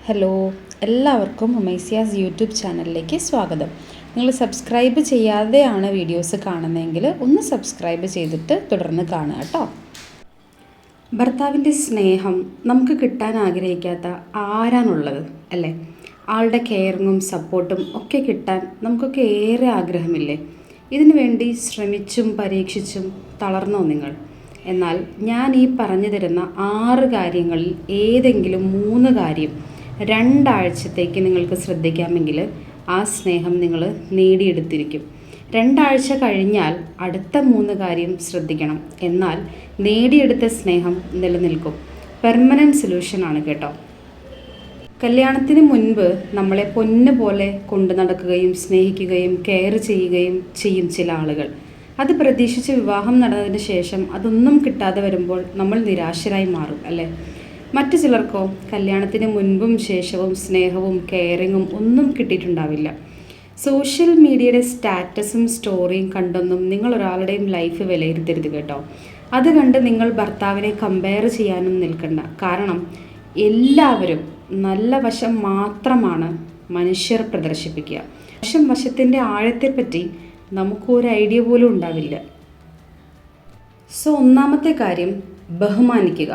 Hello, എല്ലാവർക്കും ഹുമൈസിയാസ് YouTube ചാനലിലേക്ക് സ്വാഗതം. നിങ്ങൾ സബ്സ്ക്രൈബ് ചെയ്യാതെയാണ് വീഡിയോസ് കാണുന്നതെങ്കിൽ ഒന്ന് സബ്സ്ക്രൈബ് ചെയ്തിട്ട് തുടർന്ന് കാണുക കേട്ടോ. ഭർത്താവിൻ്റെ സ്നേഹം നമുക്ക് കിട്ടാൻ ആഗ്രഹിക്കാത്ത ആരാണുള്ളത് അല്ലേ? ആളുടെ കെയറിങ്ങും സപ്പോർട്ടും ഒക്കെ കിട്ടാൻ നമുക്കൊക്കെ ഏറെ ആഗ്രഹമില്ലേ? ഇതിനു വേണ്ടി ശ്രമിച്ചും പരീക്ഷിച്ചും തളർന്നോ നിങ്ങൾ? എന്നാൽ ഞാൻ ഈ പറഞ്ഞു തരുന്ന 6 കാര്യങ്ങളിൽ ഏതെങ്കിലും 3 കാര്യം 2 ആഴ്ചത്തേക്ക് നിങ്ങൾക്ക് ശ്രദ്ധിക്കാമെങ്കിൽ ആ സ്നേഹം നിങ്ങൾ നേടിയെടുത്തിരിക്കും. 2 ആഴ്ച കഴിഞ്ഞാൽ അടുത്ത 3 കാര്യം ശ്രദ്ധിക്കണം. എന്നാൽ നേടിയെടുത്ത സ്നേഹം നിലനിൽക്കും. പെർമനൻറ്റ് സൊല്യൂഷനാണ് കേട്ടോ. കല്യാണത്തിന് മുൻപ് നമ്മളെ പൊന്നു പോലെ കൊണ്ടു നടക്കുകയും സ്നേഹിക്കുകയും കെയർ ചെയ്യുകയും ചെയ്യും ചില ആളുകൾ. അത് പ്രതീക്ഷിച്ച് വിവാഹം നടന്നതിന് ശേഷം അതൊന്നും കിട്ടാതെ വരുമ്പോൾ നമ്മൾ നിരാശരായി മാറും അല്ലേ? മറ്റു ചിലർക്കോ കല്യാണത്തിന് മുൻപും ശേഷവും സ്നേഹവും കെയറിങ്ങും ഒന്നും കിട്ടിയിട്ടുണ്ടാവില്ല. സോഷ്യൽ മീഡിയയുടെ സ്റ്റാറ്റസും സ്റ്റോറിയും കണ്ടൊന്നും നിങ്ങൾ ഒരാളുടെയും ലൈഫ് വിലയിരുത്തരുത് കേട്ടോ. അത് കണ്ട് നിങ്ങൾ ഭർത്താവിനെ കമ്പയർ ചെയ്യാനും നിൽക്കണ്ട. കാരണം എല്ലാവരും നല്ല വശം മാത്രമാണ് മനുഷ്യർ പ്രദർശിപ്പിക്കുക. വശത്തിൻ്റെ ആഴത്തെപ്പറ്റി നമുക്കൊരു ഐഡിയ പോലും ഉണ്ടാവില്ല. ഒന്നാമത്തെ കാര്യം, ബഹുമാനിക്കുക.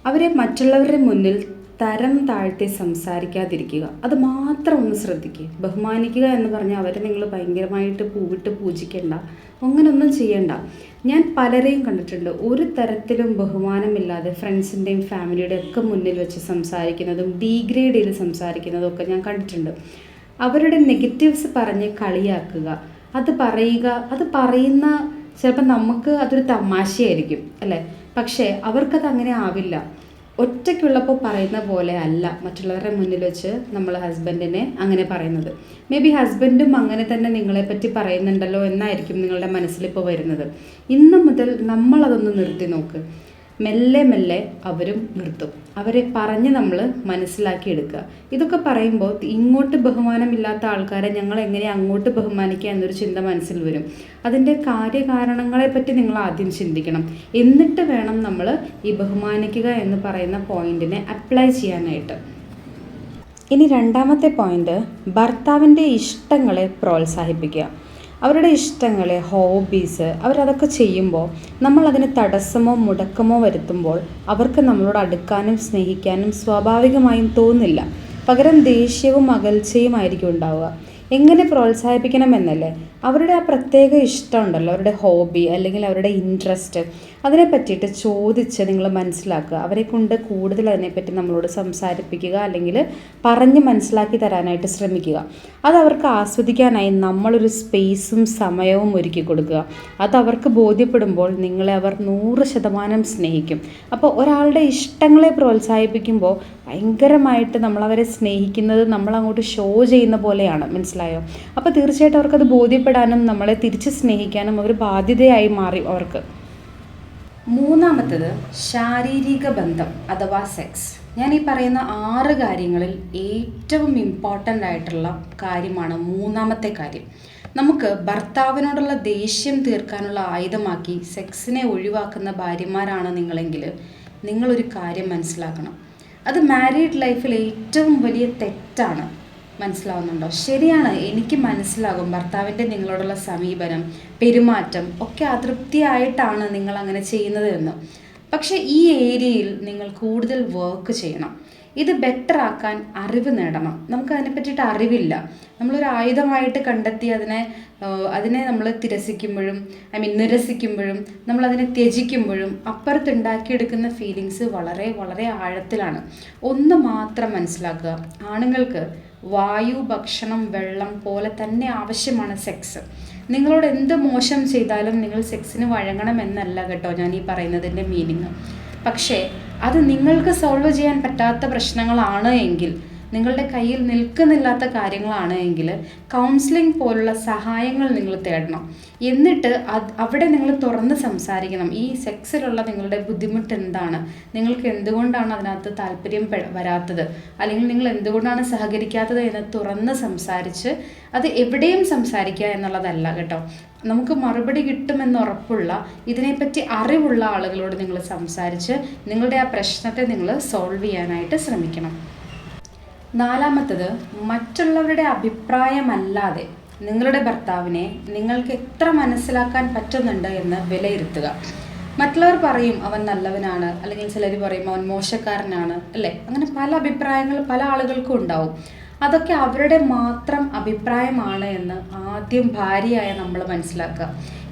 അവരെ മറ്റുള്ളവരുടെ മുന്നിൽ തരം താഴ്ത്തി സംസാരിക്കാതിരിക്കുക. അത് മാത്രം ഒന്ന് ശ്രദ്ധിക്കുക. ബഹുമാനിക്കുക എന്ന് പറഞ്ഞാൽ അവരെ നിങ്ങൾ ഭയങ്കരമായിട്ട് പൂവിട്ട് പൂജിക്കേണ്ട, അങ്ങനെയൊന്നും ചെയ്യണ്ട. ഞാൻ പലരെയും കണ്ടിട്ടുണ്ട് ഒരു തരത്തിലും ബഹുമാനമില്ലാതെ ഫ്രണ്ട്സിൻ്റെയും ഫാമിലിയുടെയും ഒക്കെ മുന്നിൽ വെച്ച് സംസാരിക്കുന്നതും ഡീഗ്രേഡ് ചെയ്ത് സംസാരിക്കുന്നതും ഒക്കെ ഞാൻ കണ്ടിട്ടുണ്ട്. അവരുടെ നെഗറ്റീവ്സ് പറഞ്ഞ് കളിയാക്കുക, അത് പറയുക, അത് പറയുന്ന ചിലപ്പോൾ നമുക്ക് അതൊരു തമാശയായിരിക്കും അല്ലേ? പക്ഷേ അവർക്കത് അങ്ങനെ ആവില്ല. ഒറ്റയ്ക്കുള്ളപ്പോൾ പറയുന്ന പോലെ അല്ല മറ്റുള്ളവരുടെ മുന്നിൽ വെച്ച് നമ്മൾ ഹസ്ബൻഡിനെ അങ്ങനെ പറയുന്നത്. മേ ബി ഹസ്ബൻഡും അങ്ങനെ തന്നെ നിങ്ങളെപ്പറ്റി പറയുന്നുണ്ടല്ലോ എന്നായിരിക്കും നിങ്ങളുടെ മനസ്സിലിപ്പോൾ വരുന്നത്. ഇന്ന് മുതൽ നമ്മളതൊന്ന് നിർത്തി നോക്ക്. മെല്ലെ മെല്ലെ അവരും നിർത്തും. അവരെ പറഞ്ഞ് നമ്മൾ മനസ്സിലാക്കിയെടുക്കുക. ഇതൊക്കെ പറയുമ്പോൾ ഇങ്ങോട്ട് ബഹുമാനമില്ലാത്ത ആൾക്കാരെ ഞങ്ങൾ എങ്ങനെ അങ്ങോട്ട് ബഹുമാനിക്കുക എന്നൊരു ചിന്ത മനസ്സിൽ വരും. അതിൻ്റെ കാര്യകാരണങ്ങളെപ്പറ്റി നിങ്ങൾ ആദ്യം ചിന്തിക്കണം. എന്നിട്ട് വേണം നമ്മൾ ഈ ബഹുമാനിക്കുക എന്ന് പറയുന്ന പോയിന്റിനെ അപ്ലൈ ചെയ്യാനായിട്ട്. ഇനി രണ്ടാമത്തെ പോയിന്റ്, ഭർത്താവിൻ്റെ ഇഷ്ടങ്ങളെ പ്രോത്സാഹിപ്പിക്കുക. അവരുടെ ഇഷ്ടങ്ങൾ, ഹോബീസ്, അവരതൊക്കെ ചെയ്യുമ്പോൾ നമ്മളതിന് തടസ്സമോ മുടക്കമോ വരുത്തുമ്പോൾ അവർക്ക് നമ്മളോട് അടുക്കാനും സ്നേഹിക്കാനും സ്വാഭാവികമായും തോന്നില്ല. പകരം ദേഷ്യവും അകൽച്ചയുമായിരിക്കും ഉണ്ടാവുക. എങ്ങനെ പ്രോത്സാഹിപ്പിക്കണമെന്നല്ലേ? അവരുടെ ആ പ്രത്യേക ഇഷ്ടമുണ്ടല്ലോ, അവരുടെ ഹോബി അല്ലെങ്കിൽ അവരുടെ ഇൻട്രസ്റ്റ്, അതിനെ പറ്റിയിട്ട് ചോദിച്ച് നിങ്ങൾ മനസ്സിലാക്കുക. അവരെ കൊണ്ട് കൂടുതൽ അതിനെപ്പറ്റി നമ്മളോട് സംസാരിപ്പിക്കുക അല്ലെങ്കിൽ പറഞ്ഞ് മനസ്സിലാക്കി തരാനായിട്ട് ശ്രമിക്കുക. അത് അവർക്ക് ആസ്വദിക്കാനായി നമ്മളൊരു സ്പേസും സമയവും ഒരുക്കി കൊടുക്കുക. അത് അവർക്ക് ബോധ്യപ്പെടുമ്പോൾ നിങ്ങളെ അവർ 100% സ്നേഹിക്കും. അപ്പോൾ ഒരാളുടെ ഇഷ്ടങ്ങളെ പ്രോത്സാഹിപ്പിക്കുമ്പോൾ ഭയങ്കരമായിട്ട് നമ്മളവരെ സ്നേഹിക്കുന്നത് നമ്മളങ്ങോട്ട് ഷോ ചെയ്യുന്ന പോലെയാണ്. മനസ്സിലായോ? അപ്പോൾ തീർച്ചയായിട്ടും അവർക്കത് ബോധ്യപ്പെടാനും നമ്മളെ തിരിച്ച് സ്നേഹിക്കാനും ഒരു ബാധ്യതയായി മാറി അവർക്ക്. മൂന്നാമത്തത്, ശാരീരിക ബന്ധം അഥവാ സെക്സ്. ഞാൻ ഈ പറയുന്ന 6 കാര്യങ്ങളിൽ ഏറ്റവും ഇമ്പോർട്ടൻ്റ് ആയിട്ടുള്ള കാര്യമാണ് മൂന്നാമത്തെ കാര്യം. നമുക്ക് ഭർത്താവിനോടുള്ള ദേഷ്യം തീർക്കാനുള്ള ആയുധമാക്കി സെക്സിനെ ഒഴിവാക്കുന്ന ഭാര്യമാരാണ് നിങ്ങളെങ്കിൽ നിങ്ങളൊരു കാര്യം മനസ്സിലാക്കണം. അത് മാരീഡ് ലൈഫിൽ ഏറ്റവും വലിയ തെറ്റാണ്. മനസ്സിലാവുന്നുണ്ടോ? ശരിയാണ്, എനിക്ക് മനസ്സിലാകും ഭർത്താവിൻ്റെ നിങ്ങളോടുള്ള സമീപനം, പെരുമാറ്റം ഒക്കെ അതൃപ്തിയായിട്ടാണ് നിങ്ങൾ അങ്ങനെ ചെയ്യുന്നത് എന്ന്. പക്ഷേ ഈ ഏരിയയിൽ നിങ്ങൾ കൂടുതൽ വർക്ക് ചെയ്യണം. ഇത് ബെറ്റർ ആക്കാൻ അറിവ് നേടണം. നമുക്ക് അതിനെ പറ്റിയിട്ട് അറിവില്ല. നമ്മളൊരു ആയുധമായിട്ട് കണ്ടെത്തി അതിനെ നമ്മൾ നിരസിക്കുമ്പോഴും നമ്മളതിനെ ത്യജിക്കുമ്പോഴും അപ്പുറത്തുണ്ടാക്കിയെടുക്കുന്ന ഫീലിങ്സ് വളരെ വളരെ ആഴത്തിലാണ്. ഒന്ന് മാത്രം മനസ്സിലാക്കുക, ആണുങ്ങൾക്ക് വായു, ഭക്ഷണം, വെള്ളം പോലെ തന്നെ ആവശ്യമാണ് സെക്സ്. നിങ്ങളോട് എന്ത് മോശം ചെയ്താലും നിങ്ങൾ സെക്സിന് വഴങ്ങണമെന്നല്ല കേട്ടോ ഞാൻ ഈ പറയുന്നതിൻ്റെ മീനിങ്. പക്ഷേ അത് നിങ്ങൾക്ക് സോൾവ് ചെയ്യാൻ പറ്റാത്ത പ്രശ്നങ്ങളാണ് എങ്കിൽ, നിങ്ങളുടെ കയ്യിൽ നിൽക്കുന്നില്ലാത്ത കാര്യങ്ങളാണ് എങ്കിൽ കൗൺസിലിംഗ് പോലുള്ള സഹായങ്ങൾ നിങ്ങൾ തേടണം. എന്നിട്ട് അവിടെ നിങ്ങൾ തുറന്ന് സംസാരിക്കണം. ഈ സെക്സിലുള്ള നിങ്ങളുടെ ബുദ്ധിമുട്ട് എന്താണ്, നിങ്ങൾക്ക് എന്തുകൊണ്ടാണ് അതിനകത്ത് താല്പര്യം വരാത്തത്, അല്ലെങ്കിൽ നിങ്ങൾ എന്തുകൊണ്ടാണ് സഹകരിക്കാത്തത് എന്ന് തുറന്ന് സംസാരിച്ച്, അത് എവിടെയും സംസാരിക്കുക എന്നുള്ളതല്ല കേട്ടോ. നമുക്ക് മറുപടി കിട്ടുമെന്ന് ഉറപ്പുള്ള, ഇതിനെപ്പറ്റി അറിവുള്ള ആളുകളോട് നിങ്ങൾ സംസാരിച്ച് നിങ്ങളുടെ ആ പ്രശ്നത്തെ നിങ്ങൾ സോൾവ് ചെയ്യാനായിട്ട് ശ്രമിക്കണം. നാലാമത്തത്, മറ്റുള്ളവരുടെ അഭിപ്രായമല്ലാതെ നിങ്ങളുടെ ഭർത്താവിനെ നിങ്ങൾക്ക് എത്ര മനസ്സിലാക്കാൻ പറ്റുന്നുണ്ട് എന്ന് വിലയിരുത്തുക. മറ്റുള്ളവർ പറയും അവൻ നല്ലവനാണ്, അല്ലെങ്കിൽ ചിലർ പറയും അവൻ മോശക്കാരനാണ്, അല്ലേ? അങ്ങനെ പല അഭിപ്രായങ്ങൾ പല ആളുകൾക്കും ഉണ്ടാവും. അതൊക്കെ അവരുടെ മാത്രം അഭിപ്രായമാണ് എന്ന് ആദ്യം ഭാര്യയായ നമ്മൾ മനസ്സിലാക്കുക.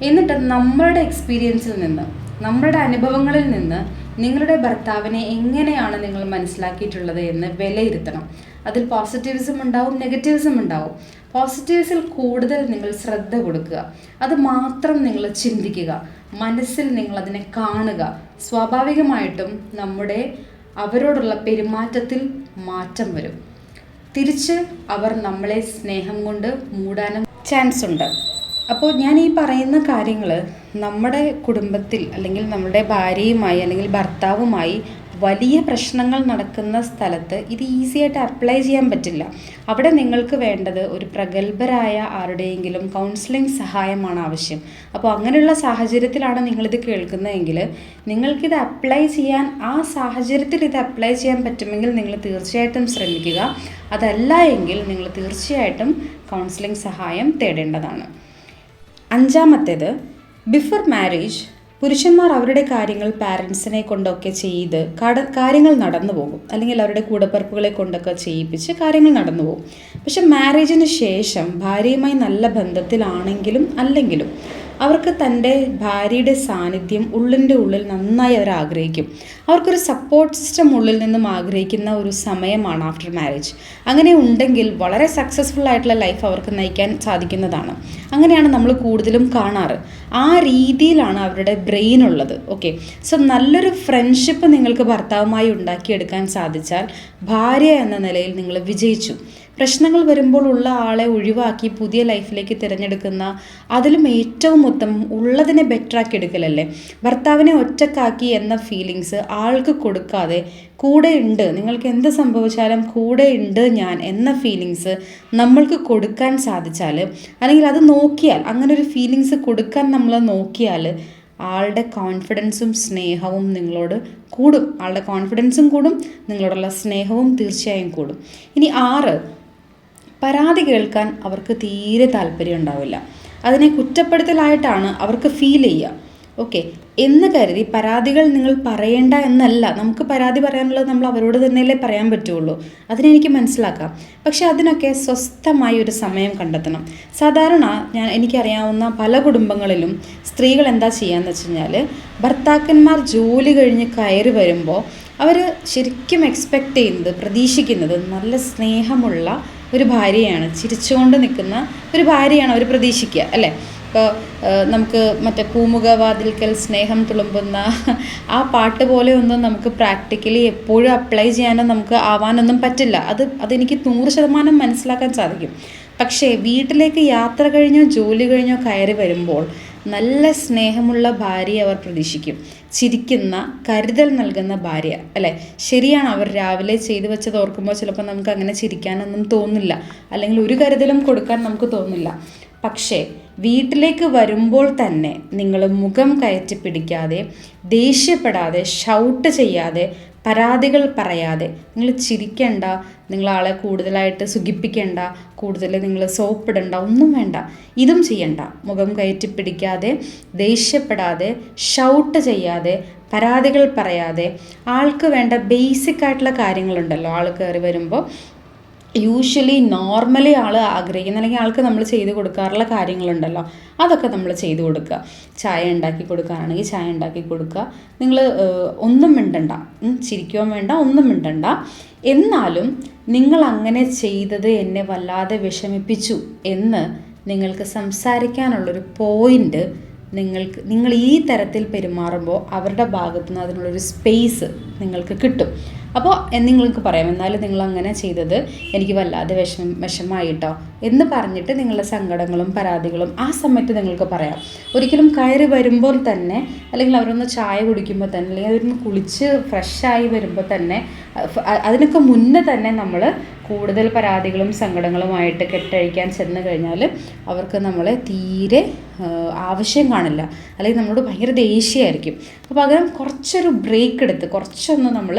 എന്നിട്ട് നമ്മളുടെ എക്സ്പീരിയൻസിൽ നിന്ന്, നമ്മളുടെ അനുഭവങ്ങളിൽ നിന്ന് നിങ്ങളുടെ ഭർത്താവിനെ എങ്ങനെയാണ് നിങ്ങൾ മനസ്സിലാക്കിയിട്ടുള്ളത് എന്ന് വിലയിരുത്തണം. അതിൽ പോസിറ്റീവ്സും ഉണ്ടാവും, നെഗറ്റീവ്സും ഉണ്ടാവും. പോസിറ്റീവ്സിൽ കൂടുതൽ നിങ്ങൾ ശ്രദ്ധ കൊടുക്കുക, അത് മാത്രം നിങ്ങൾ ചിന്തിക്കുക, മനസ്സിൽ നിങ്ങൾ അതിനെ കാണുക. സ്വാഭാവികമായിട്ടും അവരോടുള്ള പെരുമാറ്റത്തിൽ മാറ്റം വരും. തിരിച്ച് അവർ നമ്മളെ സ്നേഹം കൊണ്ട് മൂടാനും ചാൻസ് ഉണ്ട്. അപ്പോൾ ഞാൻ ഈ പറയുന്ന കാര്യങ്ങൾ നമ്മുടെ കുടുംബത്തിൽ അല്ലെങ്കിൽ നമ്മുടെ ഭാര്യയുമായി അല്ലെങ്കിൽ ഭർത്താവുമായി വലിയ പ്രശ്നങ്ങൾ നടക്കുന്ന സ്ഥലത്ത് ഇത് ഈസിയായിട്ട് അപ്ലൈ ചെയ്യാൻ പറ്റില്ല. അവിടെ നിങ്ങൾക്ക് വേണ്ടത് ഒരു പ്രഗത്ഭരായ ആരുടെയെങ്കിലും കൗൺസിലിംഗ് സഹായമാണ് ആവശ്യം. അപ്പോൾ അങ്ങനെയുള്ള സാഹചര്യത്തിലാണ് നിങ്ങളിത് കേൾക്കുന്നതെങ്കിൽ നിങ്ങൾക്കിത് അപ്ലൈ ചെയ്യാൻ, ആ സാഹചര്യത്തിൽ ഇത് അപ്ലൈ ചെയ്യാൻ പറ്റുമെങ്കിൽ നിങ്ങൾ തീർച്ചയായിട്ടും ശ്രമിക്കുക. അതല്ല എങ്കിൽ നിങ്ങൾ തീർച്ചയായിട്ടും കൗൺസിലിംഗ് സഹായം തേടേണ്ടതാണ്. അഞ്ചാമത്തേത്, ബിഫോർ മാരേജ് പുരുഷന്മാർ അവരുടെ കാര്യങ്ങൾ പാരൻസിനെ കൊണ്ടൊക്കെ ചെയ്ത് കാര്യങ്ങൾ നടന്നു പോകും, അല്ലെങ്കിൽ അവരുടെ കൂടപ്പിറപ്പുകളെ കൊണ്ടൊക്കെ ചെയ്യിപ്പിച്ച് കാര്യങ്ങൾ നടന്നു പോകും. പക്ഷെ മാരേജിന് ശേഷം ഭാര്യയുമായി നല്ല ബന്ധത്തിലാണെങ്കിലും അല്ലെങ്കിലും അവർക്ക് തൻ്റെ ഭാര്യയുടെ സാന്നിധ്യം ഉള്ളിൻ്റെ ഉള്ളിൽ നന്നായി അവർ ആഗ്രഹിക്കും. അവർക്കൊരു സപ്പോർട്ട് സിസ്റ്റം ഉള്ളിൽ നിന്നും ആഗ്രഹിക്കുന്ന ഒരു സമയമാണ് ആഫ്റ്റർ മാരേജ്. അങ്ങനെ ഉണ്ടെങ്കിൽ വളരെ സക്സസ്ഫുൾ ആയിട്ടുള്ള ലൈഫ് അവർക്ക് നയിക്കാൻ സാധിക്കുന്നതാണ്. അങ്ങനെയാണ് നമ്മൾ കൂടുതലും കാണാറ്. ആ രീതിയിലാണ് അവരുടെ ബ്രെയിൻ ഉള്ളത്. ഓക്കെ, സോ നല്ലൊരു ഫ്രണ്ട്ഷിപ്പ് നിങ്ങൾക്ക് ഭർത്താവുമായി ഉണ്ടാക്കിയെടുക്കാൻ സാധിച്ചാൽ ഭാര്യ എന്ന നിലയിൽ നിങ്ങൾ വിജയിച്ചു. പ്രശ്നങ്ങൾ വരുമ്പോൾ ഉള്ള ആളെ ഒഴിവാക്കി പുതിയ ലൈഫിലേക്ക് തിരഞ്ഞെടുക്കുന്ന, അതിലും ഏറ്റവും ഉത്തമം ഉള്ളതിനെ ബെറ്ററാക്കി എടുക്കലല്ലേ. ഭർത്താവിനെ ഒറ്റക്കാക്കി എന്ന ഫീലിങ്സ് ആൾക്ക് കൊടുക്കാതെ കൂടെ ഉണ്ട്, നിങ്ങൾക്ക് എന്ത് സംഭവിച്ചാലും കൂടെ ഉണ്ട് ഞാൻ എന്ന ഫീലിങ്സ് നമ്മൾക്ക് കൊടുക്കാൻ സാധിച്ചാൽ, അല്ലെങ്കിൽ അത് നോക്കിയാൽ, അങ്ങനെ ഒരു ഫീലിങ്സ് കൊടുക്കാൻ നമ്മൾ നോക്കിയാൽ ആളുടെ കോൺഫിഡൻസും സ്നേഹവും നിങ്ങളോട് കൂടും. ആളുടെ കോൺഫിഡൻസും കൂടും, നിങ്ങളോടുള്ള സ്നേഹവും തീർച്ചയായും കൂടും. ഇനി 6, പരാതി കേൾക്കാൻ അവർക്ക് തീരെ താല്പര്യം ഉണ്ടാവില്ല. അതിനെ കുറ്റപ്പെടുത്തലായിട്ടാണ് അവർക്ക് ഫീൽ ചെയ്യുക. ഓക്കെ, എന്ന് കരുതി പരാതികൾ നിങ്ങൾ പറയേണ്ട എന്നല്ല. നമുക്ക് പരാതി പറയാനുള്ളത് നമ്മൾ അവരോട് തന്നെയല്ലേ പറയാൻ പറ്റുള്ളൂ. അതിനെനിക്ക് മനസ്സിലാക്കാം. പക്ഷെ അതിനൊക്കെ സ്വസ്ഥമായി ഒരു സമയം കണ്ടെത്തണം. സാധാരണ എനിക്കറിയാവുന്ന പല കുടുംബങ്ങളിലും സ്ത്രീകൾ എന്താ ചെയ്യാന്ന് വെച്ച് കഴിഞ്ഞാൽ, ഭർത്താക്കന്മാർ ജോലി കഴിഞ്ഞ് കയറി വരുമ്പോൾ അവർ ശരിക്കും എക്സ്പെക്റ്റ് ചെയ്യുന്നത്, പ്രതീക്ഷിക്കുന്നത് നല്ല സ്നേഹമുള്ള ഒരു ഭാര്യയാണ്, ചിരിച്ചുകൊണ്ട് നിൽക്കുന്ന ഒരു ഭാര്യയാണ് അവർ പ്രതീക്ഷിക്കുക, അല്ലേ? ഇപ്പോൾ നമുക്ക് മറ്റേ പൂമുഖവാതിൽക്കൽ സ്നേഹം തുളുമ്പുന്ന ആ പാട്ട് പോലെ ഒന്നും നമുക്ക് പ്രാക്ടിക്കലി എപ്പോഴും അപ്ലൈ ചെയ്യാനോ നമുക്ക് ആവാനൊന്നും പറ്റില്ല. അതെനിക്ക് 100% മനസ്സിലാക്കാൻ സാധിക്കും. പക്ഷേ വീട്ടിലേക്ക് യാത്ര കഴിഞ്ഞോ ജോലി കഴിഞ്ഞോ കയറി വരുമ്പോൾ നല്ല സ്നേഹമുള്ള ഭാര്യയെ അവർ പ്രതീക്ഷിക്കും. ചിരിക്കുന്ന, കരുതൽ നൽകുന്ന ഭാര്യ, അല്ലേ? ശരിയാണ്, അവർ രാവിലെ ചെയ്തു വെച്ചത് ഓർക്കുമ്പോൾ ചിലപ്പോൾ നമുക്ക് അങ്ങനെ ചിരിക്കാനൊന്നും തോന്നില്ല, അല്ലെങ്കിൽ ഒരു കരുതലും കൊടുക്കാൻ നമുക്ക് തോന്നില്ല. പക്ഷേ വീട്ടിലേക്ക് വരുമ്പോൾ തന്നെ നിങ്ങൾ മുഖം കയറ്റി പിടിക്കാതെ, ദേഷ്യപ്പെടാതെ, ഷൗട്ട് ചെയ്യാതെ, പരാതികൾ പറയാതെ, നിങ്ങൾ ചിരിക്കണ്ട, നിങ്ങളാളെ കൂടുതലായിട്ട് സുഖിപ്പിക്കേണ്ട, കൂടുതൽ നിങ്ങൾ സോപ്പിടണ്ട, ഒന്നും വേണ്ട, ഇതും ചെയ്യണ്ട. മുഖം കയറ്റി പിടിക്കാതെ, ദേഷ്യപ്പെടാതെ, ഷൗട്ട് ചെയ്യാതെ, പരാതികൾ പറയാതെ, ആൾക്ക് വേണ്ട ബേസിക് ആയിട്ടുള്ള കാര്യങ്ങളുണ്ടല്ലോ, ആൾ കയറി വരുമ്പോൾ യൂഷ്വലി നോർമലി ആൾ ആഗ്രഹിക്കുന്ന, അല്ലെങ്കിൽ ആൾക്ക് നമ്മൾ ചെയ്ത് കൊടുക്കാറുള്ള കാര്യങ്ങളുണ്ടല്ലോ, അതൊക്കെ നമ്മൾ ചെയ്തു കൊടുക്കുക. ചായ ഉണ്ടാക്കി കൊടുക്കാനാണെങ്കിൽ ചായ ഉണ്ടാക്കി കൊടുക്കുക. നിങ്ങൾ ഒന്നും മിണ്ടണ്ട, ചിരിക്കുകയും വേണ്ട, ഒന്നും മിണ്ടണ്ട. എന്നാലും നിങ്ങൾ അങ്ങനെ ചെയ്തത് എന്നെ വല്ലാതെ വിഷമിപ്പിച്ചു എന്ന് നിങ്ങൾക്ക് സംസാരിക്കാനുള്ളൊരു പോയിൻ്റ് നിങ്ങൾ ഈ തരത്തിൽ പെരുമാറുമ്പോൾ അവരുടെ ഭാഗത്തു നിന്ന് അതിനുള്ളൊരു സ്പേസ് നിങ്ങൾക്ക് കിട്ടും. അപ്പോൾ നിങ്ങൾക്ക് പറയാം, എന്നാലും നിങ്ങൾ അങ്ങനെ ചെയ്തത് എനിക്ക് വല്ലാതെ വിഷമമായിട്ടോ എന്ന് പറഞ്ഞിട്ട് നിങ്ങളുടെ സങ്കടങ്ങളും പരാതികളും ആ സമയത്ത് നിങ്ങൾക്ക് പറയാം. ഒരിക്കലും കയറി വരുമ്പോൾ തന്നെ, അല്ലെങ്കിൽ അവരൊന്ന് ചായ കുടിക്കുമ്പോൾ തന്നെ, അല്ലെങ്കിൽ അവരൊന്ന് കുളിച്ച് ഫ്രഷായി വരുമ്പോൾ തന്നെ, അതിനൊക്കെ മുന്നേ തന്നെ നമ്മൾ കൂടുതൽ പരാതികളും സങ്കടങ്ങളുമായിട്ട് കെട്ടഴിക്കാൻ ചെന്ന് കഴിഞ്ഞാൽ അവർക്ക് നമ്മളെ തീരെ ആവശ്യം കാണില്ല, അല്ലെങ്കിൽ നമ്മളോട് ഭയങ്കര ദേഷ്യമായിരിക്കും. അപ്പോൾ പകരം കുറച്ചൊരു ബ്രേക്ക് എടുത്ത് കുറച്ചൊന്ന് നമ്മൾ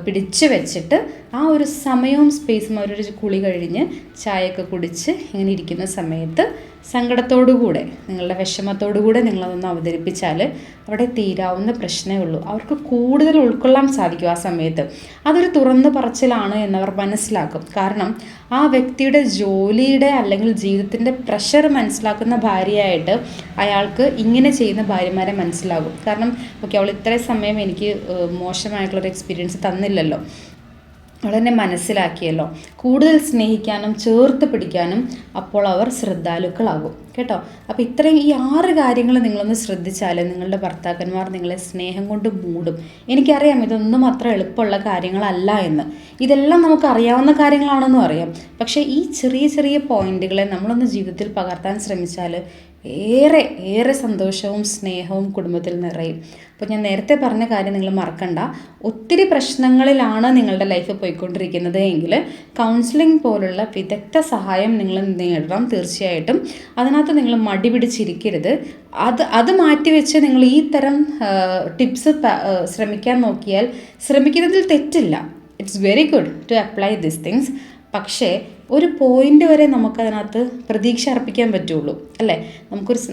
പിടിച്ച് വെച്ചിട്ട് ആ ഒരു സമയവും സ്പേസും അവരൊരു കുളി കഴിഞ്ഞ് ചായയൊക്കെ കുടിച്ച് ഇങ്ങനെ ഇരിക്കുന്ന സമയത്ത് സങ്കടത്തോടുകൂടെ നിങ്ങളുടെ വിഷമത്തോടുകൂടെ നിങ്ങളതൊന്ന് അവതരിപ്പിച്ചാൽ അവിടെ തീരാവുന്ന പ്രശ്നമേ ഉള്ളൂ. അവർക്ക് കൂടുതൽ ഉൾക്കൊള്ളാൻ സാധിക്കും ആ സമയത്ത്. അതൊരു തുറന്നു പറച്ചിലാണ് എന്നവർ മനസ്സിലാക്കും. കാരണം ആ വ്യക്തിയുടെ ജോലിയുടെ അല്ലെങ്കിൽ ജീവിതത്തിൻ്റെ പ്രഷർ മനസ്സിലാക്കുന്ന ഭാര്യയായിട്ട് അയാൾക്ക് ഇങ്ങനെ ചെയ്യുന്ന ഭാര്യമാരെ മനസ്സിലാകും. കാരണം ഓക്കെ, അവൾ ഇത്രയും സമയം എനിക്ക് മോശമായിട്ടുള്ളൊരു എക്സ്പീരിയൻസ് തന്നില്ലല്ലോ, അവളെന്നെ മനസ്സിലാക്കിയല്ലോ, കൂടുതൽ സ്നേഹിക്കാനും ചേർത്ത് പിടിക്കാനും അപ്പോൾ അവർ ശ്രദ്ധാലുക്കളാകും കേട്ടോ. അപ്പോൾ ഇത്രയും ഈ 6 കാര്യങ്ങൾ നിങ്ങളൊന്ന് ശ്രദ്ധിച്ചാൽ നിങ്ങളുടെ ഭർത്താക്കന്മാർ നിങ്ങളെ സ്നേഹം കൊണ്ട് മൂടും. എനിക്കറിയാം ഇതൊന്നും അത്ര എളുപ്പമുള്ള കാര്യങ്ങളല്ല എന്ന്, ഇതെല്ലാം നമുക്ക് അറിയാവുന്ന കാര്യങ്ങളാണെന്നും അറിയാം. പക്ഷേ ഈ ചെറിയ ചെറിയ പോയിന്റുകളെ നമ്മളൊന്ന് ജീവിതത്തിൽ പകർത്താൻ ശ്രമിച്ചാൽ ഏറെ സന്തോഷവും സ്നേഹവും കുടുംബത്തിൽ നിറയും. അപ്പോൾ ഞാൻ നേരത്തെ പറഞ്ഞ കാര്യം നിങ്ങൾ മറക്കണ്ട. ഒത്തിരി പ്രശ്നങ്ങളിലാണ് നിങ്ങളുടെ ലൈഫ് പോയിക്കൊണ്ടിരിക്കുന്നത് എങ്കിൽ കൗൺസിലിംഗ് പോലുള്ള വിദഗ്ധ സഹായം നിങ്ങൾ നേടണം തീർച്ചയായിട്ടും. അതിനകത്ത് നിങ്ങൾ മടി പിടിച്ചിരിക്കരുത്. അത് മാറ്റിവെച്ച് നിങ്ങൾ ഈ തരം ടിപ്സ് ശ്രമിക്കാൻ നോക്കിയാൽ ശ്രമിക്കുന്നതിൽ തെറ്റില്ല. It's very good to apply this things. പക്ഷേ ഒരു പോയിന്റ് വരെ നമുക്കതിനകത്ത് പ്രതീക്ഷ അർപ്പിക്കാൻ പറ്റുള്ളൂ അല്ലേ.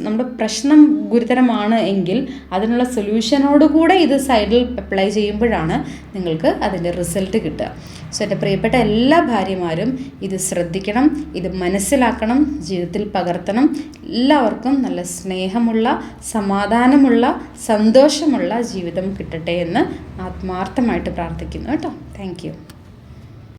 നമ്മുടെ പ്രശ്നം ഗുരുതരമാണ് എങ്കിൽ അതിനുള്ള സൊല്യൂഷനോടുകൂടെ ഇത് സൈഡിൽ അപ്ലൈ ചെയ്യുമ്പോഴാണ് നിങ്ങൾക്ക് അതിൻ്റെ റിസൾട്ട് കിട്ടുക. സോ എൻ്റെ പ്രിയപ്പെട്ട എല്ലാ ഭാര്യമാരും ഇത് ശ്രദ്ധിക്കണം, ഇത് മനസ്സിലാക്കണം, ജീവിതത്തിൽ പകർത്തണം. എല്ലാവർക്കും നല്ല സ്നേഹമുള്ള, സമാധാനമുള്ള, സന്തോഷമുള്ള ജീവിതം കിട്ടട്ടെ എന്ന് ആത്മാർത്ഥമായിട്ട് പ്രാർത്ഥിക്കുന്നു കേട്ടോ. Thank you.